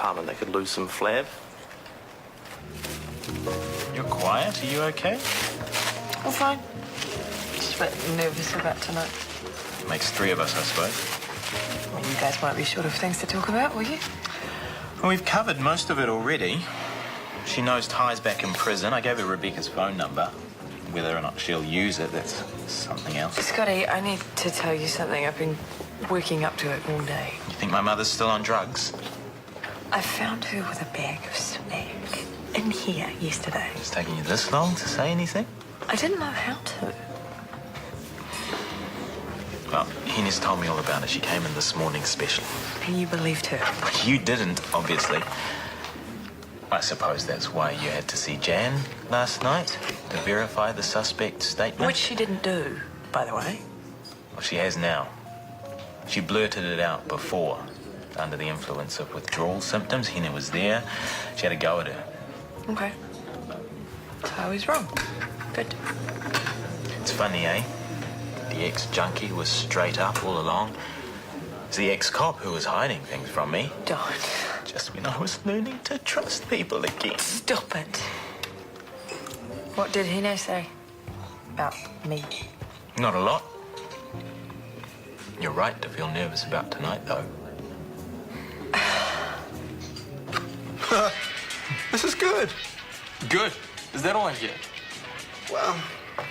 department that could lose some flab. You're quiet. Are you okay? All fine. Just a bit nervous about tonight. Makes three of us, I suppose. Well, you guys might be short of things to talk about, will you? Well, we've covered most of it already. She knows Ty's back in prison. I gave her Rebecca's phone number. Whether or not she'll use it, that's something else. Scotty, I need to tell you something. I've been working up to it all day. You think my mother's still on drugs? I found her with a bag of snack in here yesterday. It's taking you this long to say anything? I didn't know how to. Well, Henny's told me all about it. She came in this morning specially. And you believed her? You didn't, obviously. I suppose that's why you had to see Jan last night, to verify the suspect's statement. Which she didn't do, by the way. Well, she has now. She blurted it out before, under the influence of withdrawal symptoms. Henny was there. She had a go at her. Okay. So I was wrong. Good. It's funny, eh? The ex-junkie was straight up all along. It's the ex-cop who was hiding things from me. Don't. Just when I was learning to trust people again. Stop it. What did Hene say about me? Not a lot. You're right to feel nervous about tonight, though. This is good. Good? Is that all I get? Well,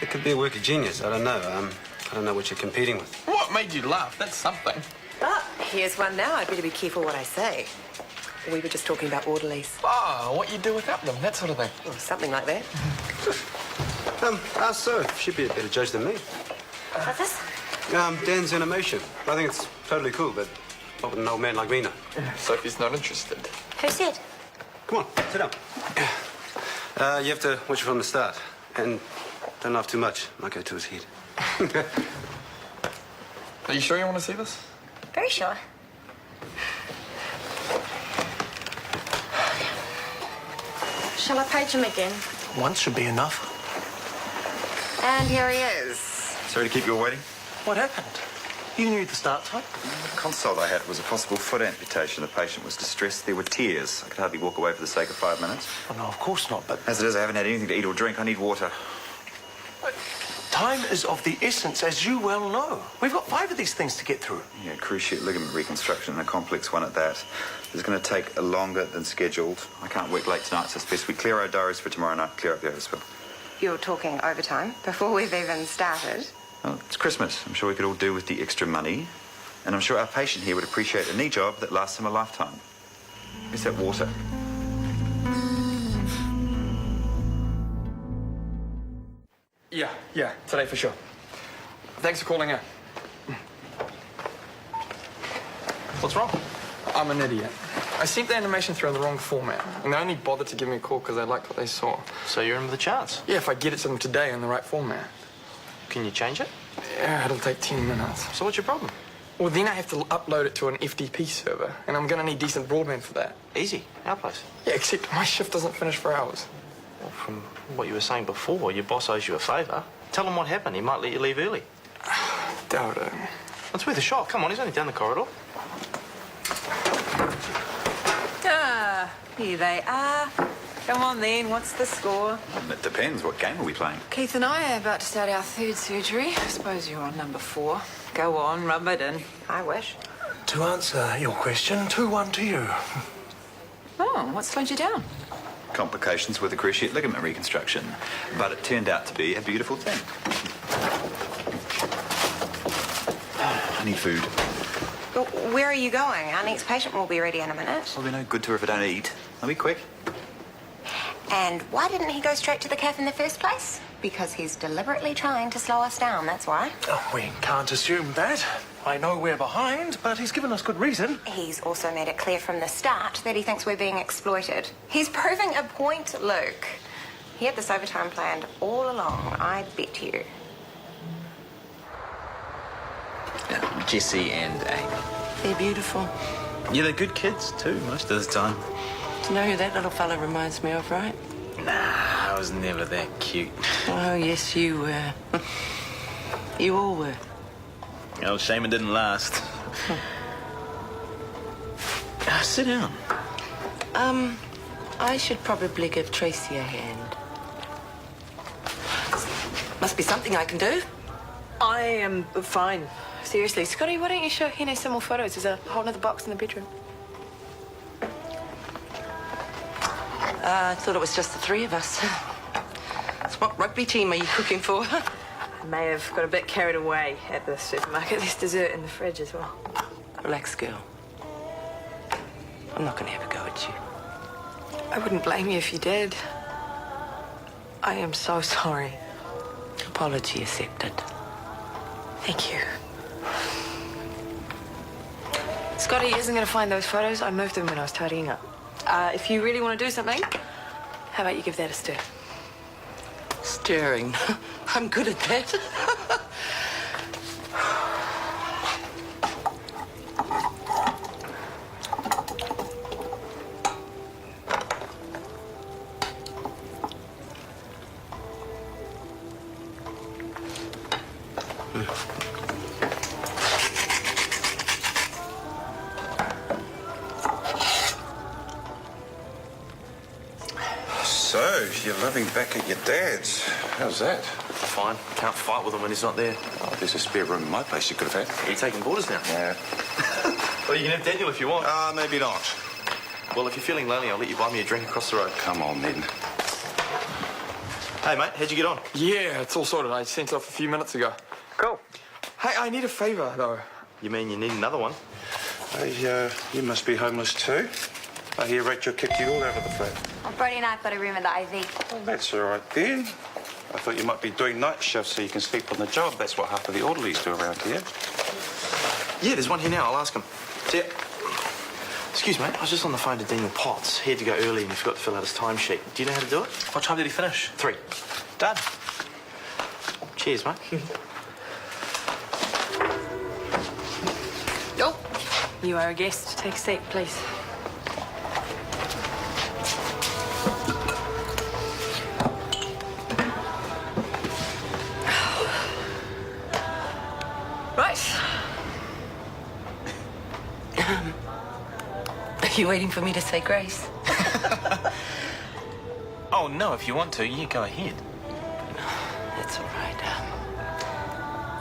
it could be a work of genius. I don't know. I don't know what you're competing with. What made you laugh? That's something. But here's one now. I'd better be careful what I say. We were just talking about orderlies. Oh, what you do without them, that sort of thing. Or something like that. Ask Sue. She'd be a better judge than me. What's this? Dan's animation. I think it's totally cool, but what would an old man like me know? Sophie's not interested. Who said? Come on, sit down. You have to watch it from the start. And don't laugh too much. Might go to his head. Are you sure you want to see this? Very sure. Shall I page him again? Once should be enough. And here he is. Sorry to keep you all waiting. What happened? You knew the start time? The consult I had was a possible foot amputation. The patient was distressed. There were tears. I could hardly walk away for the sake of 5 minutes. Oh, no, of course not, but As it is, I haven't had anything to eat or drink. I need water. time is of the essence, as you well know. We've got 5 of these things to get through. Yeah, cruciate ligament reconstruction, and a complex one at that. It's going to take longer than scheduled. I can't work late tonight, so it's best we clear our diaries for tomorrow night, clear up the overspill. You're talking overtime before we've even started. Well, it's Christmas. I'm sure we could all do with the extra money. And I'm sure our patient here would appreciate a knee job that lasts him a lifetime. Is that water? Yeah, today for sure. Thanks for calling in. What's wrong? I'm an idiot. I sent the animation through in the wrong format, and they only bothered to give me a call because they liked what they saw. So you're in with a chance. Yeah, if I get it to them today in the right format. Can you change it? Yeah, it'll take 10 minutes. So what's your problem? Well, then I have to upload it to an FTP server, and I'm going to need decent broadband for that. Easy. Our place. Yeah, except my shift doesn't finish for hours. Well, from what you were saying before, your boss owes you a favour. Tell him what happened. He might let you leave early. Doubt it. It's worth a shot. Come on, he's only down the corridor. Ah, here they are. Come on then, what's the score? It depends. What game are we playing? Keith and I are about to start our 3rd surgery. I suppose you're on number 4. Go on, rub it in. I wish. To answer your question, 2-1 to you. Oh, what slowed you down? Complications with the cruciate ligament reconstruction. But it turned out to be a beautiful thing. I need food. Well, where are you going? Our next patient will be ready in a minute. Well, they're no good to her if I don't eat. I'll be quick. And why didn't he go straight to the cafe in the first place? Because he's deliberately trying to slow us down, that's why. Oh, we can't assume that. I know we're behind, but he's given us good reason. He's also made it clear from the start that he thinks we're being exploited. He's proving a point, Luke. He had this overtime planned all along, I bet you. Yeah, Jessie and Amy. They're beautiful. Yeah, they're good kids, too, most of the time. Do you know who that little fella reminds me of, right? Nah, I was never that cute. Oh, yes, you were. You all were. Oh, shame it didn't last. Sit down. I should probably give Tracy a hand. Must be something I can do. I am fine. Seriously, Scotty, why don't you show Hene some more photos? There's a whole other box in the bedroom. I thought it was just the three of us. So what rugby team are you cooking for? I may have got a bit carried away at the supermarket. There's dessert in the fridge as well. Relax, girl. I'm not going to have a go at you. I wouldn't blame you if you did. I am so sorry. Apology accepted. Thank you. Scotty isn't going to find those photos. I moved them when I was tidying up. If you really want to do something, how about you give that a stir? Stirring? I'm good at that. So, you're living back at your dad's. How's that? Fine. Can't fight with him when he's not there. Oh, there's a spare room in my place you could have had. Are you taking boarders now? Yeah. Well, you can have Daniel if you want. Maybe not. Well, if you're feeling lonely, I'll let you buy me a drink across the road. Come on, then. Hey, mate, how'd you get on? Yeah, it's all sorted. I sent off a few minutes ago. Cool. Hey, I need a favour, though. You mean you need another one? Hey, you must be homeless too. I hear Rachel kicked you all out of the flat. Well, Brody and I've got a room in the IV. Well, that's all right then. I thought you might be doing night shifts so you can sleep on the job. That's what half of the orderlies do around here. Yeah, there's one here now. I'll ask him. See ya. Excuse me, I was just on the phone to Daniel Potts. He had to go early and he forgot to fill out his timesheet. Do you know how to do it? What time did he finish? 3. Done. Cheers, mate. Oh, you are a guest. Take a seat, please. Right. Are you waiting for me to say grace? Oh, no, if you want to, you go ahead. It's all right.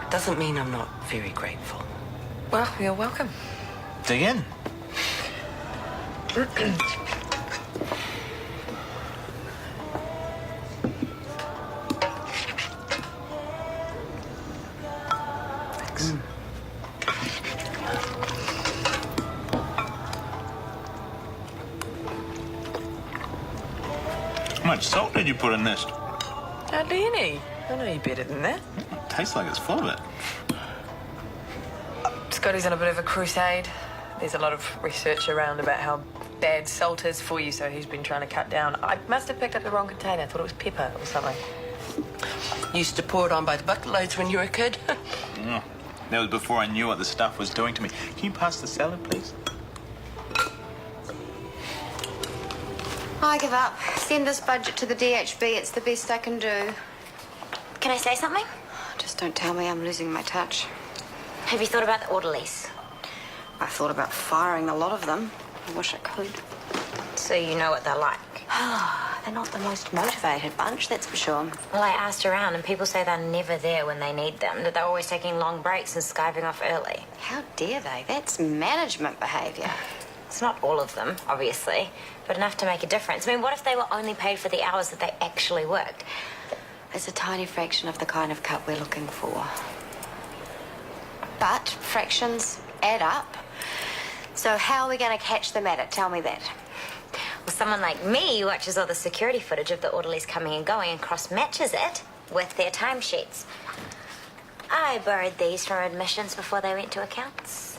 It doesn't mean I'm not very grateful. Well, you're welcome. Dig in. Thanks. How much salt did you put in this? Hardly any. I know you better than that. Tastes like it's full of it. Scotty's on a bit of a crusade. There's a lot of research around about how bad salt is for you, so he's been trying to cut down. I must have picked up the wrong container. I thought it was pepper or something. Used to pour it on by the bucketloads when you were a kid. That was before I knew what the stuff was doing to me. Can you pass the salad, please? I give up. Send this budget to the DHB. It's the best I can do. Can I say something? Just don't tell me I'm losing my touch. Have you thought about the orderlies? I thought about firing a lot of them. I wish I could. So you know what they're like? They're not the most motivated bunch, that's for sure. Well, I asked around and people say they're never there when they need them, that they're always taking long breaks and skiving off early. How dare they? That's management behaviour. It's not all of them, obviously, but enough to make a difference. I mean, what if they were only paid for the hours that they actually worked? It's a tiny fraction of the kind of cut we're looking for. But fractions add up. So how are we going to catch them at it? Tell me that. Well, someone like me watches all the security footage of the orderlies coming and going and cross-matches it with their timesheets. I borrowed these from admissions before they went to accounts.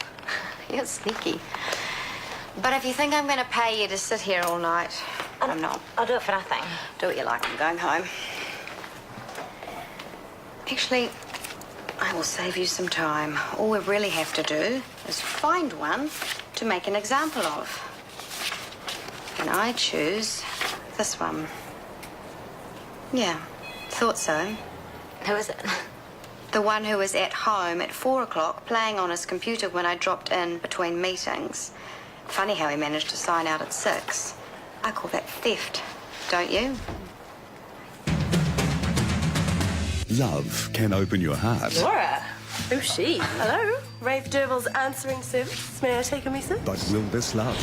You're sneaky. But if you think I'm going to pay you to sit here all night, I'm not. I'll do it for nothing. Do what you like. I'm going home. Actually, I will save you some time. All we really have to do is find one to make an example of. And I choose this one. Yeah, thought so. Who is it? The one who was at home at 4 o'clock playing on his computer when I dropped in between meetings. Funny how he managed to sign out at 6. I call that theft, don't you? Love can open your heart, Laura, who's she? Hello, Rave Dermal's answering service. May I take a message? but will this love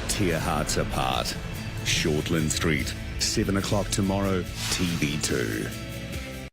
tear hearts apart? Shortland Street, 7 o'clock tomorrow, TV2.